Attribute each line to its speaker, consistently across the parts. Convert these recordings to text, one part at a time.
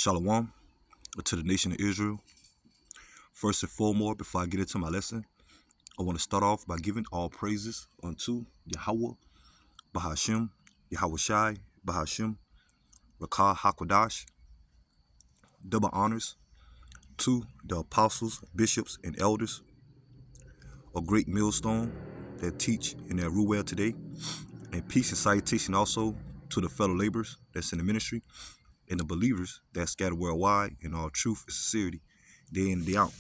Speaker 1: Shalom to the nation of Israel. First and foremost, before I get into my lesson, I want to start off by giving all praises unto Yahweh, Bahashim, Yahweh Shai, Bahashim, Rakah HaKodash. Double honors to the apostles, bishops, and elders, a great millstone that teach in their Ruel today. And peace and salutation also to the fellow laborers that's in the ministry and the believers that scatter worldwide in all truth and sincerity, day in and day out.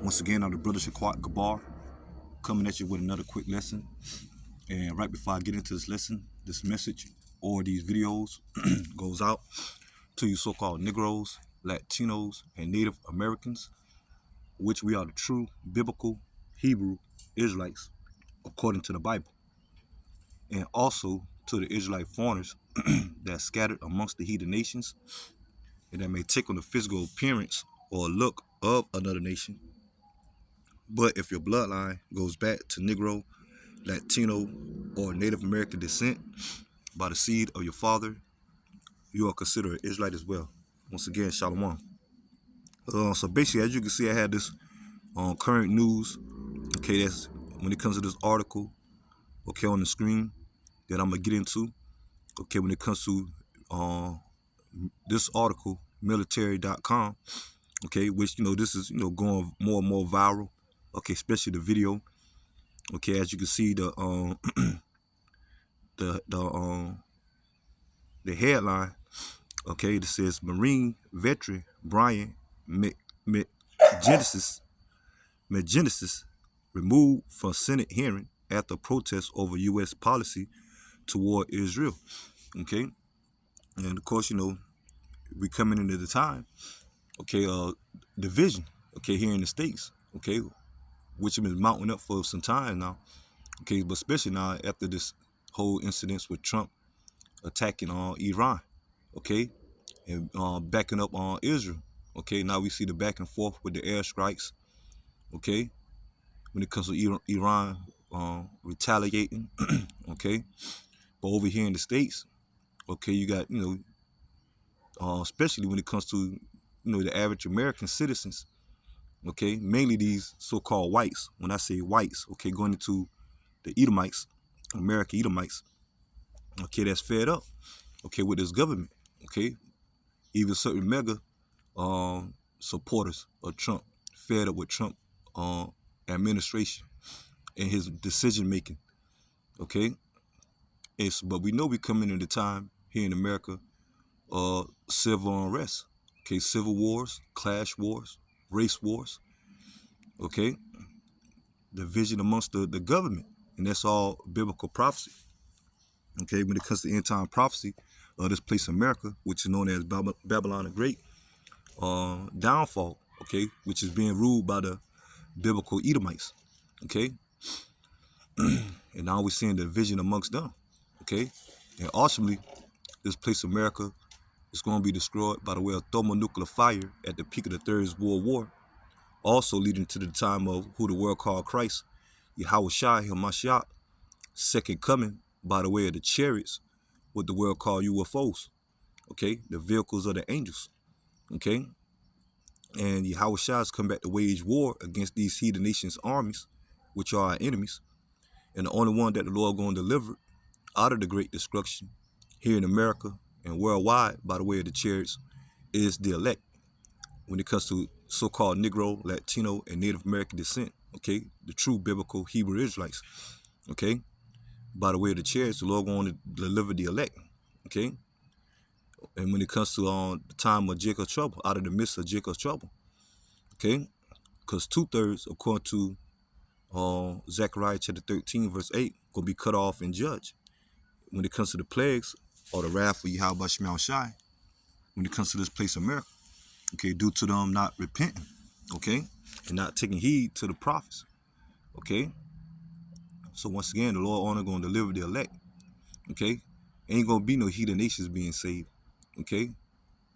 Speaker 1: Once again, I'm the brother Shaquat Gabar, coming at you with another quick lesson. And right before I get into this lesson, this message or these videos goes out to you so-called Negroes, Latinos, and Native Americans, which we are the true biblical Hebrew Israelites according to the Bible. And also to the Israelite foreigners that scattered amongst the heathen nations and that may take on the physical appearance or look of another nation. But if your bloodline goes back to Negro, Latino, or Native American descent by the seed of your father, you are considered an Israelite as well. Once again, Shalom. So basically, as you can see, I had this current news. Okay, that's when it comes to this article. Okay, on the screen that I'm gonna get into. Okay, when it comes to this article, military.com. Okay, which this is going more and more viral. Okay, especially the video. Okay, as you can see, the the headline. Okay, that says Marine veteran Brian McGenesis removed from Senate hearing after protests over U.S. policy toward Israel. Okay, and of course, we coming into the time. Okay, division. Okay, here in the States. Okay, which have been mounting up for some time now. Okay, but especially now after this whole incident with Trump attacking Iran. Okay, and backing up on Israel. Okay, now we see the back and forth with the airstrikes. Okay, when it comes to Iran retaliating. Okay, but over here in the States, okay, you got especially when it comes to the average American citizens. Okay, mainly these so-called whites. When I say whites, okay, going into the Edomites, American Edomites. Okay, that's fed up. Okay, with this government. Okay, even certain mega supporters of Trump, fed up with Trump administration and his decision making. Okay, but we know we coming into time here in America, civil unrest. Okay, civil wars, clash wars, race wars. Okay, division amongst the government, and that's all biblical prophecy. Okay, when it comes to end time prophecy of this place America, which is known as Babylon the Great, downfall. Okay, which is being ruled by the biblical Edomites. Okay, and now we're seeing the division amongst them. Okay, and ultimately, this place America is going to be destroyed by the way of thermonuclear fire at the peak of the Third World War, also leading to the time of who the world called Christ, Yahweh Shai Hamashiach, second coming by the way of the chariots, what the world called UFOs. Okay, the vehicles of the angels. Okay, and Yahweh Shai has come back to wage war against these heathen nations' armies, which are our enemies. And the only one that the Lord going to deliver out of the great destruction here in America and worldwide by the way of the chariots is the elect when it comes to so-called Negro, Latino, and Native American descent. Okay, the true biblical Hebrew Israelites. Okay, by the way of the chariots, the Lord going to deliver the elect. Okay, and when it comes to the time of Jacob's trouble, out of the midst of Jacob's trouble. Okay, because 2/3, according to Zechariah chapter 13, verse 8, gonna be cut off and judged. When it comes to the plagues or the wrath of Yahweh Shemel Shai, when it comes to this place America, okay, due to them not repenting, okay, and not taking heed to the prophets, okay. So once again, the Lord only gonna deliver the elect, okay. Ain't gonna be no heathen nations being saved, okay.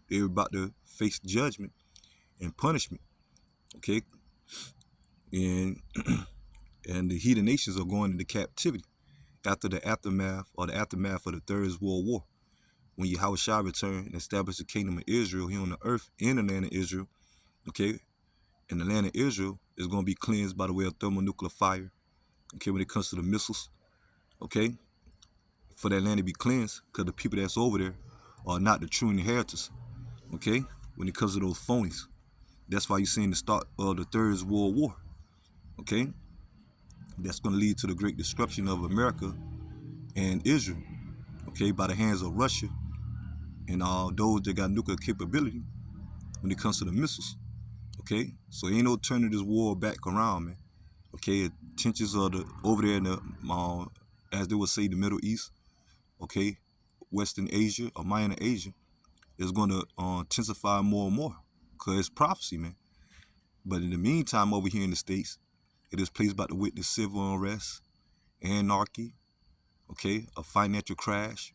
Speaker 1: They're about to face judgment and punishment, okay, and and the heathen nations are going into captivity after the aftermath of the Third World War. when Yahushua returned and established the kingdom of Israel here on the earth in the land of Israel, okay? And the land of Israel is going to be cleansed by the way of thermonuclear fire, okay, when it comes to the missiles, okay? For that land to be cleansed, because the people that's over there are not the true inheritors, okay? When it comes to those phonies. That's why you're seeing the start of the Third World War, okay? That's going to lead to the great destruction of America and Israel, okay, by the hands of Russia and all those that got nuclear capability when it comes to the missiles, okay? So ain't no turning this war back around, man, okay? Tensions are over there in the, as they would say, the Middle East, okay? Western Asia or Minor Asia is going to intensify more and more because it's prophecy, man. But in the meantime, over here in the States, it is placed about to witness civil unrest, anarchy, okay, a financial crash,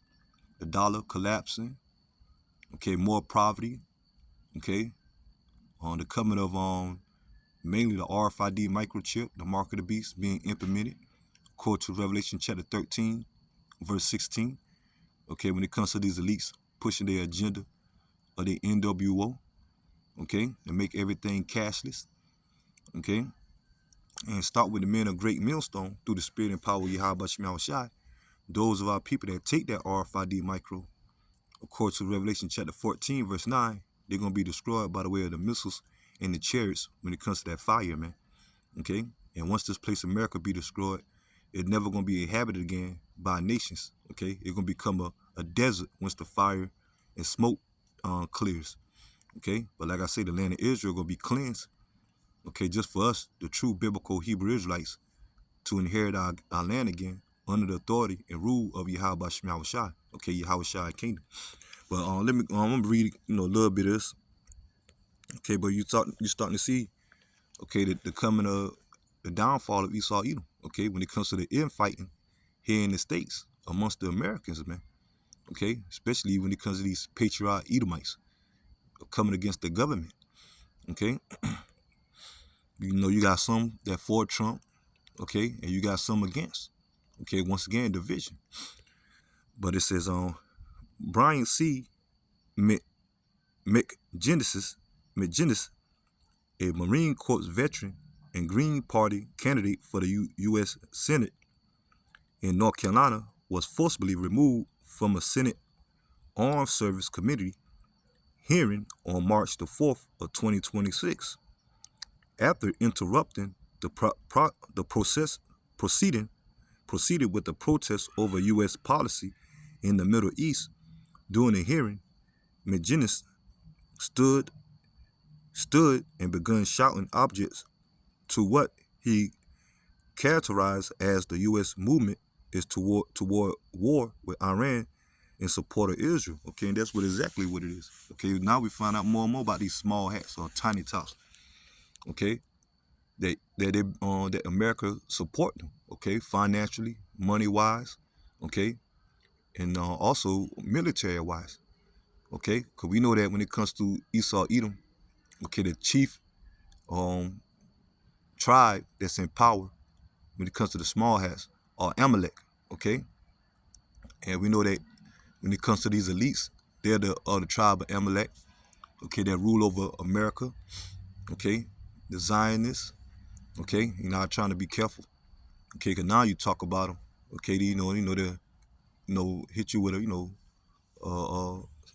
Speaker 1: the dollar collapsing, okay, more poverty, okay, on the coming of mainly the RFID microchip, the mark of the beast being implemented, according to Revelation chapter 13, verse 16, okay, when it comes to these elites pushing their agenda of the NWO, okay, and make everything cashless, okay, and start with the men of great millstone through the spirit and power of Yahweh Shema Shai. Those of our people that take that RFID micro, according to Revelation chapter 14, verse 9, they're going to be destroyed by the way of the missiles and the chariots when it comes to that fire, man. Okay? And once this place, America, be destroyed, it's never going to be inhabited again by nations. Okay? It's going to become a desert once the fire and smoke clears. Okay? But like I say, the land of Israel going to be cleansed. Okay? Just for us, the true biblical Hebrew Israelites, to inherit our land again under the authority and rule of Yahweh Shema Shai. Okay? Yahweh Shai kingdom. But I'm gonna read a little bit of this. Okay, but you're starting to see, okay, the coming of the downfall of Esau Edom. Okay, when it comes to the infighting here in the States amongst the Americans, man. Okay, especially when it comes to these patriot Edomites coming against the government. Okay, you got some that for Trump. Okay, and you got some against. Okay, once again division. But it says Brian C. McGinnis, a Marine Corps veteran and Green Party candidate for the U.S. Senate in North Carolina, was forcibly removed from a Senate Armed Service Committee hearing on March the 4th of 2026 after interrupting the proceeded with the protest over U.S. policy in the Middle East. During the hearing, McGinnis stood and began shouting objects to what he characterized as the U.S. movement is toward war with Iran in support of Israel. Okay, and that's exactly what it is. Okay, now we find out more and more about these small hats or tiny tops. Okay, that America support them. Okay, financially, money wise. Okay, and also military wise. Okay, because we know that when it comes to Esau Edom, okay, the chief tribe that's in power when it comes to the small hats are Amalek, okay? And we know that when it comes to these elites, they're the tribe of Amalek, okay, that rule over America, okay? The Zionists, okay? You're not trying to be careful, okay? Because now you talk about them, okay? They hit you with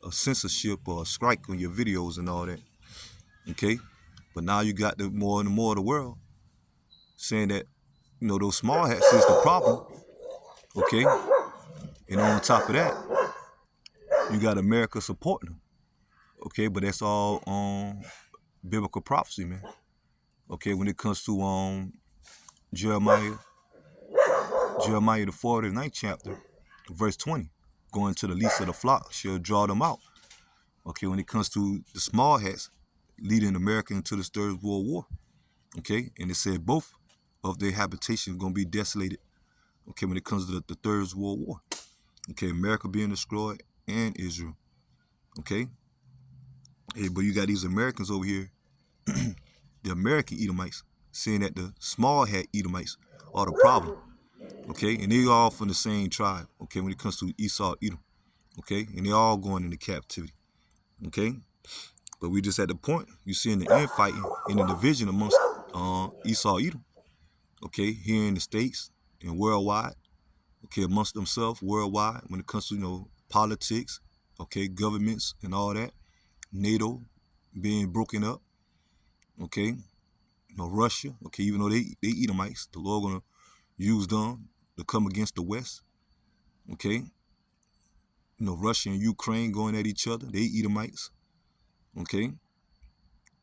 Speaker 1: a censorship or a strike on your videos and all that, okay? But now you got the more and more of the world saying that, those small hats is the problem, okay? And on top of that, you got America supporting them, okay? But that's all biblical prophecy, man. Okay, when it comes to Jeremiah the 49th chapter, verse 20, going to the least of the flock shall draw them out. Okay, when it comes to the small hats leading America into the Third World War, okay, and it said both of their habitations going to be desolated. Okay, when it comes to the Third World War, okay, America being destroyed and Israel, okay. Hey, but you got these Americans over here, the American Edomites, saying that the small hat Edomites are the problem, okay, and they all from the same tribe, okay, when it comes to Esau Edom, okay? And they're all going into captivity, okay? But we just at the point, you seeing the infighting and the division amongst Esau Edom, okay, here in the States and worldwide, okay, amongst themselves worldwide when it comes to, politics, okay, governments and all that, NATO being broken up, okay, Russia, okay, even though they Edomites, the Lord gonna use them to come against the West, okay, Russia and Ukraine going at each other, they Edomites, okay,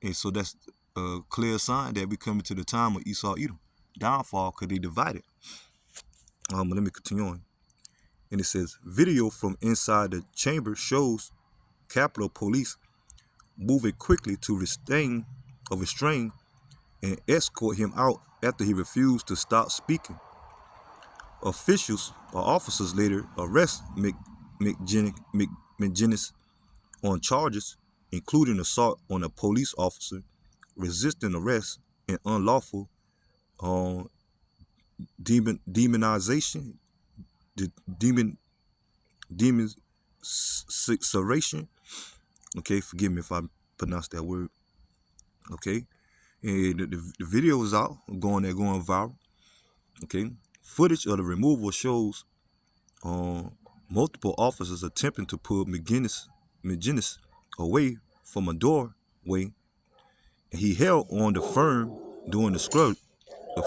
Speaker 1: and so that's a clear sign that we coming to the time of Esau Edom downfall because they divided. Let me continue on. And it says, video from inside the chamber shows Capitol Police moving quickly to restrain and escort him out after he refused to stop speaking. Officials or officers later arrest McGinnis on charges including assault on a police officer, resisting arrest, and unlawful demonization, demonization. Okay, forgive me if I pronounce that word. Okay, and the video is out, going viral. Okay, footage of the removal shows multiple officers attempting to pull McGinnis away from a doorway, and he held on the frame during the struggle. The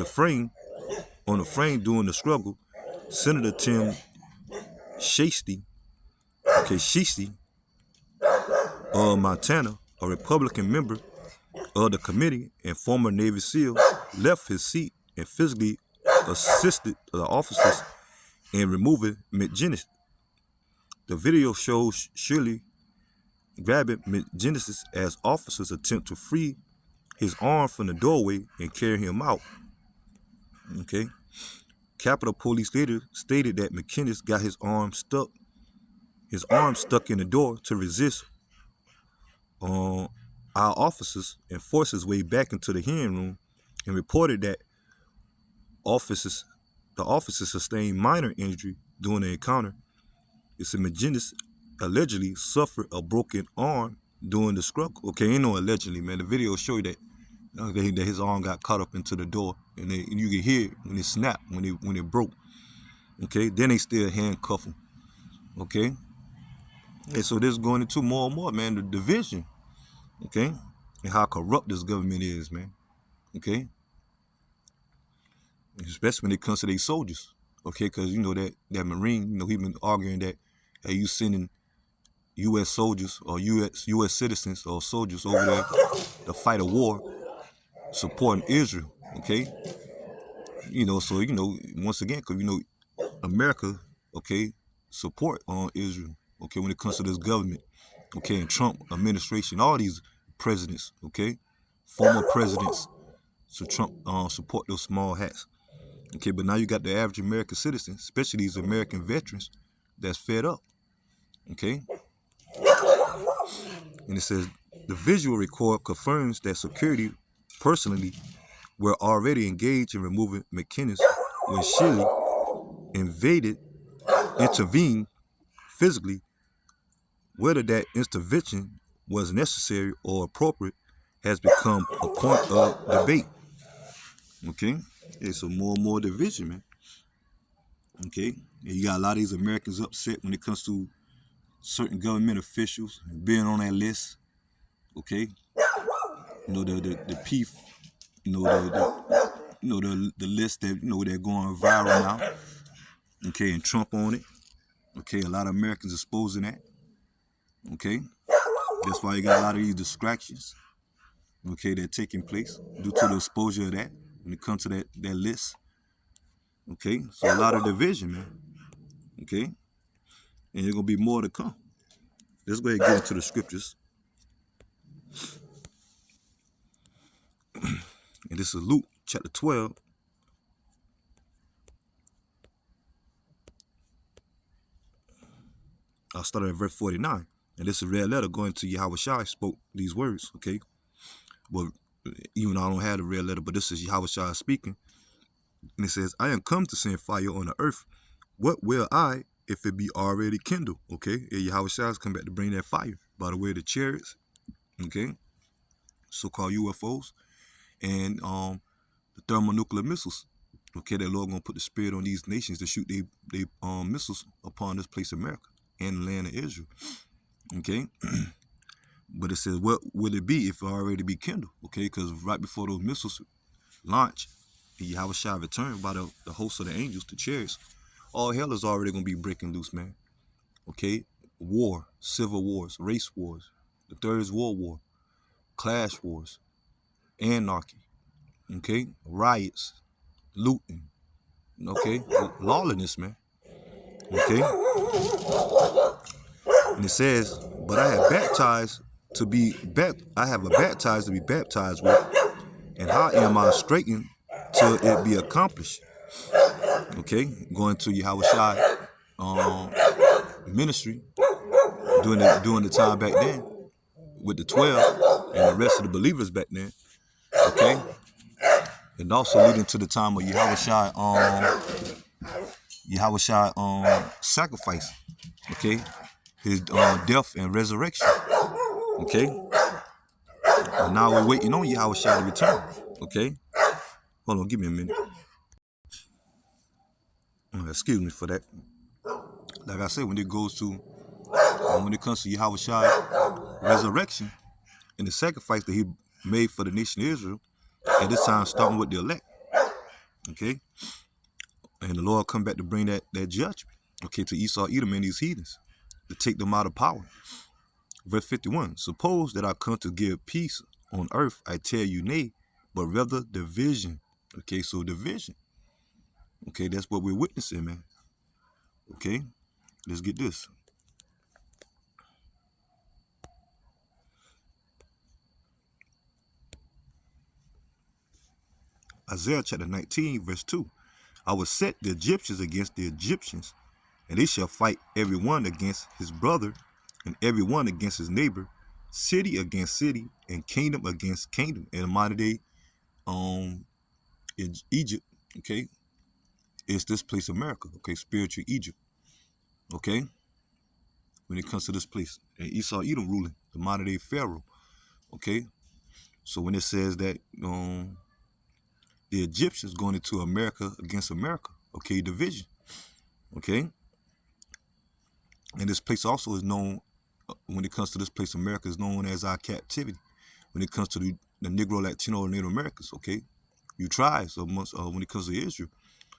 Speaker 1: frame during the struggle. Senator Tim Shasty, of Montana, a Republican member of the committee and former Navy SEAL, left his seat and physically assisted the officers in removing McGinnis. The video shows Shirley grabbing McGinnis as officers attempt to free his arm from the doorway and carry him out. Okay. Capitol Police later stated that McGinnis got his arm stuck in the door to resist our officers and forced his way back into the hearing room, and reported that the officers sustained minor injury during the encounter. It said McGinnis allegedly suffered a broken arm during the struggle. Okay, ain't no allegedly, man. The video show you that his arm got caught up into the door, and you can hear it when it snapped, when it broke. Okay, then they still handcuff him. Okay, and so this is going into more and more, man, the division. Okay, and how corrupt this government is, man. Okay, especially when it comes to these soldiers. Okay, because that Marine, he been arguing that, hey, you sending U.S. soldiers or U.S. citizens or soldiers over there to fight a war supporting Israel. Okay, so once again, because America, okay, support on Israel. Okay, when it comes to this government. Okay, and Trump administration, all these presidents, okay, former presidents, so Trump support those small hats. Okay, but now you got the average American citizen, especially these American veterans, that's fed up. Okay, and it says the visual record confirms that security personally were already engaged in removing McGinnis when Shirley intervened physically. Whether that intervention was necessary or appropriate has become a point of debate. Okay, it's so more and more division, man. Okay, and you got a lot of these Americans upset when it comes to certain government officials being on that list. Okay, the P, the list that they're going viral now. Okay, and Trump on it. Okay, a lot of Americans exposing that. Okay, that's why you got a lot of these distractions. Okay, that taking place due to the exposure of that when it comes to that list. Okay, so a lot of division, man. Okay, and there's gonna be more to come. Let's go ahead and get into the scriptures. And this is Luke chapter 12. I'll start at verse 49. And this is a red letter going to Yahushua spoke these words, okay? Well, even though I don't have the red letter, but this is Yahushua speaking. And it says, I am come to send fire on the earth. What will I if it be already kindled, okay? And Yahweh Shai come back to bring that fire by the way of the chariots, okay? So-called UFOs and the thermonuclear missiles. Okay, that Lord gonna put the spirit on these nations to shoot they missiles upon this place America and the land of Israel. Okay, but it says, what will it be if it already be kindled? Okay, because right before those missiles launch, Yahweh shall return by the host of the angels, the chariots. All hell is already gonna be breaking loose, man. Okay, war, civil wars, race wars, the Third World War, clash wars, anarchy. Okay, riots, looting. Okay, lawlessness, man. Okay, and it says, but I have baptized to be I have a baptized to be baptized with, and how am I straitened till it be accomplished? Okay, going to Yahweh Shai ministry during the time back then with the 12 and the rest of the believers back then. Okay, and also leading to the time of Yahweh Shai sacrifice. Okay, his death and resurrection. Okay, and now we're waiting on Yahweh Shai to return. Okay, hold on, give me a minute. Excuse me for that. Like I said, when it comes to Yahweh Shai resurrection and the sacrifice that he made for the nation of Israel, at this time starting with the elect. Okay, and the Lord come back to bring that judgment. Okay, to Esau, Edom, and these heathens, to take them out of power. Verse 51, suppose that I come to give peace on earth, I tell you nay, but rather division. Okay, so division. Okay, that's what we're witnessing, man. Okay, let's get this. Isaiah chapter 19, verse 2. I will set the Egyptians against the Egyptians, and they shall fight every one against his brother, and every one against his neighbor, city against city, and kingdom against kingdom. In the modern day, in Egypt, okay, is this place America, okay, spiritual Egypt, okay, when it comes to this place. And Esau, Edom ruling, the modern day Pharaoh, okay. So when it says that the Egyptians going into America against America, okay, division, okay. And this place also is known, when it comes to this place, America is known as our captivity. When it comes to the Negro, Latino, and Native Americans, okay, you try. So when it comes to Israel,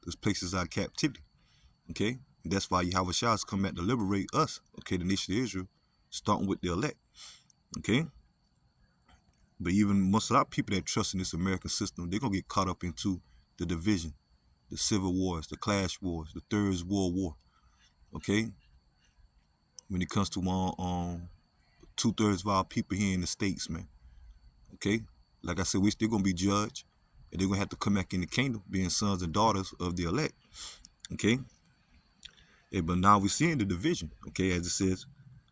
Speaker 1: this place is our captivity, okay. And that's why Yahweh Shai has come back to liberate us, okay, the nation of Israel, starting with the elect, okay. But even most of our people that trust in this American system, they're gonna get caught up into the division, the civil wars, the clash wars, the Third World War, okay. When it comes to 2/3 of our people here in the States, man. Okay? Like I said, we still gonna be judged, and they're gonna have to come back in the kingdom, being sons and daughters of the elect. Okay? Yeah, but now we're seeing the division, okay, as it says,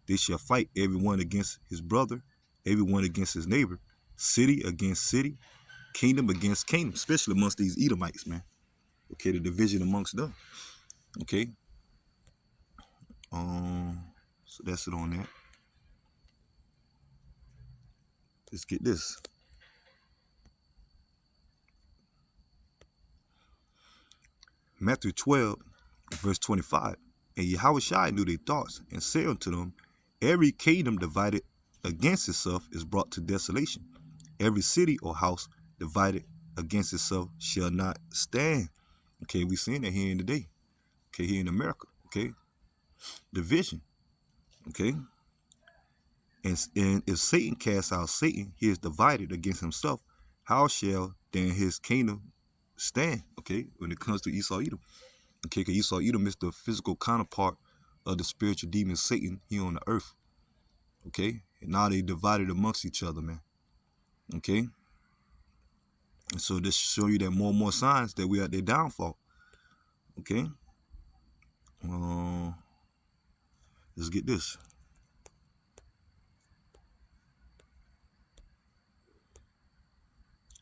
Speaker 1: they shall fight everyone against his brother, everyone against his neighbor, city against city, kingdom against kingdom, especially amongst these Edomites, man. Okay, the division amongst them. Okay. So that's it on that. Let's get this. Matthew 12, verse 25. And Yahweh Shai knew their thoughts, and said unto them, every kingdom divided against itself is brought to desolation. Every city or house divided against itself shall not stand. Okay, we seeing that here in the day. Okay, here in America. Okay, division. Okay, and if Satan casts out Satan, he is divided against himself. How shall then his kingdom stand? Okay, when it comes to Esau, Edom. Okay, because Esau, Edom is the physical counterpart of the spiritual demon Satan here on the earth. Okay, and now they divided amongst each other, man. Okay, and so this show you that more and more signs that we are at their downfall. Okay, let's get this.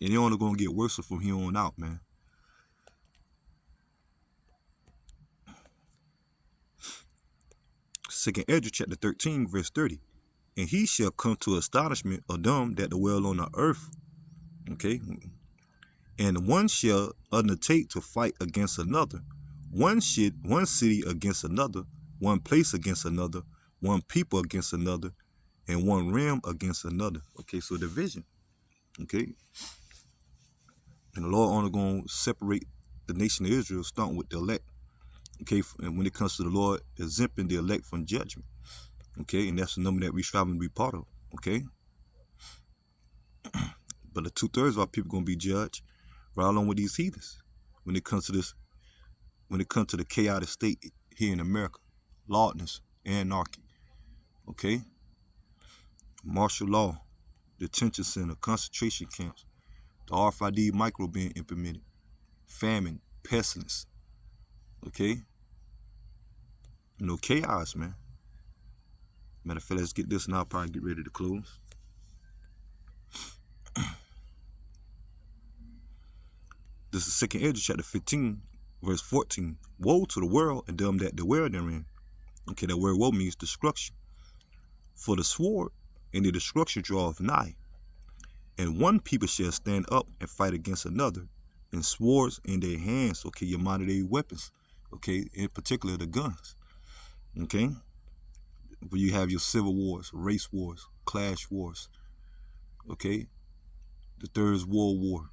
Speaker 1: And they're only gonna get worse from here on out, man. Second Ezra chapter 13, verse 30. And he shall come to astonishment of them that dwell on the earth. Okay. And one shall undertake to fight against another. One city against another, one place against another, one people against another, and one realm against another. Okay, so division. Okay. And the Lord only going to separate the nation of Israel, starting with the elect. Okay, and when it comes to the Lord exempting the elect from judgment. Okay, and that's the number that we striving to be part of. Okay. But the 2/3 of our people going to be judged right along with these heathens when it comes to this, when it comes to the chaotic state here in America, lawlessness, anarchy. Okay. Martial law, detention center, concentration camps, the RFID micro being implemented, famine, pestilence. Okay. Chaos, man. Matter of fact, let's get this and I'll probably get ready to close. This is 2 Ezra chapter 15, verse 14. Woe to the world and them that dwell therein. Okay, that word woe means destruction. For the sword and the destruction draweth nigh. And one people shall stand up and fight against another, and swords in their hands. Okay, your modern day weapons. Okay, in particular the guns. Okay, where you have your civil wars, race wars, clash wars. Okay, the Third World War.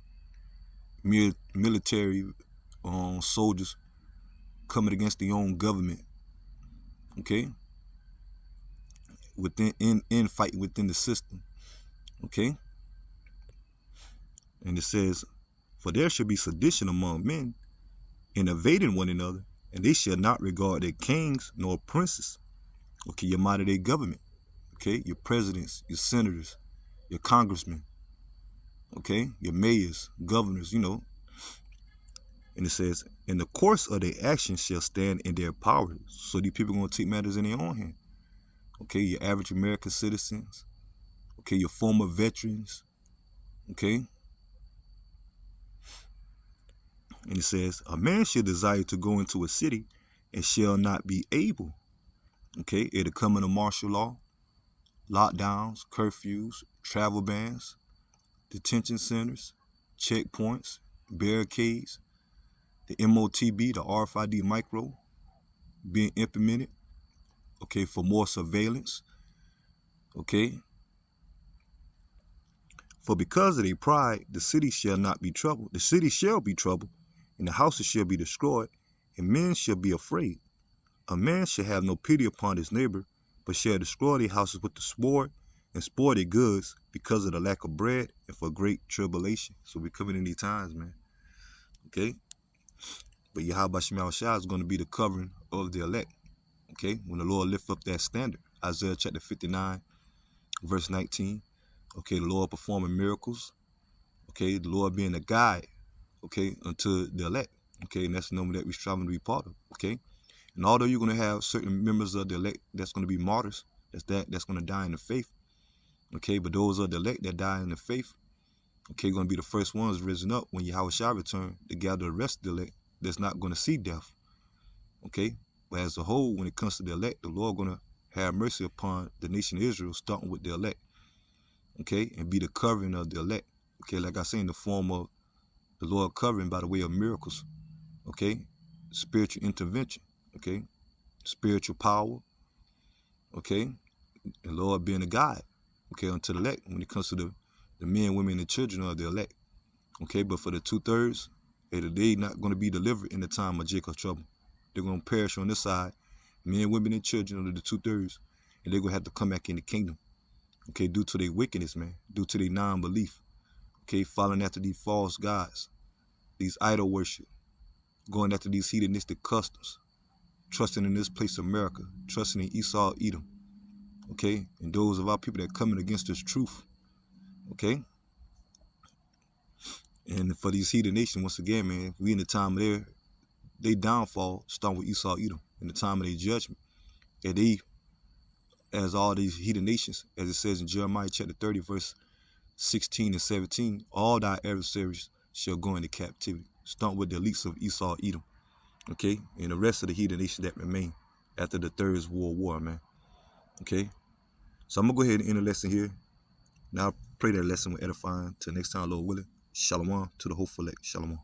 Speaker 1: Military soldiers coming against their own government. Okay, within in fighting within the system. Okay, and it says, for there shall be sedition among men, and evading one another, and they shall not regard their kings nor princes. Okay, your modern day government. Okay, your presidents, your senators, your congressmen. Okay, your mayors, governors, And it says, in the course of their actions shall stand in their power. So these people are going to take matters in their own hand. Okay, your average American citizens. Okay, your former veterans. Okay. And it says, a man shall desire to go into a city and shall not be able. Okay, it'll come in a martial law, lockdowns, curfews, travel bans, detention centers, checkpoints, barricades, the MOTB, the RFID micro being implemented, okay, for more surveillance, okay. For because of their pride, the city shall not be troubled. The city shall be troubled, and the houses shall be destroyed, and men shall be afraid. A man shall have no pity upon his neighbor, but shall destroy their houses with the sword, and spoil their goods because of the lack of bread and for great tribulation. So we're coming in these times, man. Okay? But Yahweh Shema Shah is going to be the covering of the elect. Okay? When the Lord lift up that standard. Isaiah chapter 59, verse 19. Okay, the Lord performing miracles. Okay, the Lord being a guide. Okay, unto the elect. Okay, and that's the number that we're striving to be part of. Okay? And although you're going to have certain members of the elect that's going to be martyrs, that's going to die in the faith. Okay, but those of the elect that die in the faith, okay, going to be the first ones risen up when Yahweh shall return to gather the rest of the elect that's not going to see death. Okay, but as a whole, when it comes to the elect, the Lord going to have mercy upon the nation of Israel, starting with the elect. Okay, and be the covering of the elect. Okay, like I say, in the form of the Lord covering by the way of miracles. Okay, spiritual intervention. Okay, spiritual power. Okay, and Lord being a guide. Okay, unto the elect when it comes to the men, women, and children of the elect. Okay, but for the 2/3, they not going to be delivered in the time of Jacob's trouble. They're going to perish on this side, men, women, and children of the 2/3, and they're going to have to come back in the kingdom. Okay, due to their wickedness, man, due to their non-belief. Okay, following after these false gods, these idol worship, going after these hedonistic customs, trusting in this place of America, trusting in Esau, Edom. Okay, and those of our people that are coming against this truth. Okay, and for these heathen nations, once again, man, we in the time of their downfall, starting with Esau, Edom, in the time of their judgment. And they, as all these heathen nations, as it says in Jeremiah chapter 30, verse 16 and 17, all thy adversaries shall go into captivity, starting with the elites of Esau, Edom. Okay, and the rest of the heathen nations that remain. after the Third World War, man. Okay? So I'm going to go ahead and end the lesson here. Now I pray that lesson will edify. Till next time, Lord willing. Shalom to the hopeful elect. Shalom.